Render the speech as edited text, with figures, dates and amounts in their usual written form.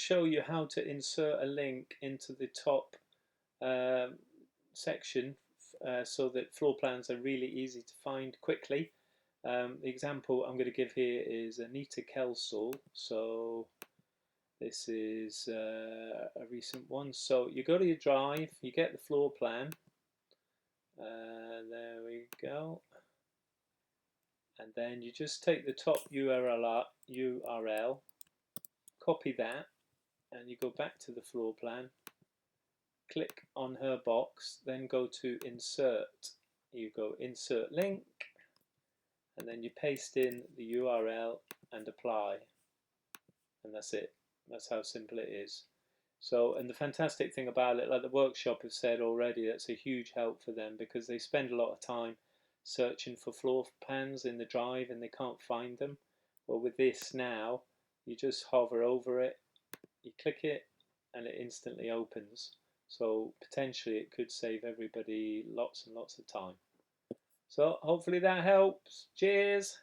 show you how to insert a link into the top um, section so that floor plans are really easy to find quickly. The example I'm going to give here is Anita Kelsall. So this is a recent one. So you go to your drive, you get the floor plan. There we go. And then you just take the top URL, copy that, and you go back to the floor plan, click on her box, then go to insert. You go insert link, and then you paste in the URL and apply, and that's it. That's how simple it is. So, and the fantastic thing about it, like the workshop have said already, that's a huge help for them because they spend a lot of time searching for floor pans in the drive and they can't find them. Well, with this now, you just hover over it, you click it, and it instantly opens. So potentially it could save everybody lots and lots of time. So hopefully that helps. Cheers.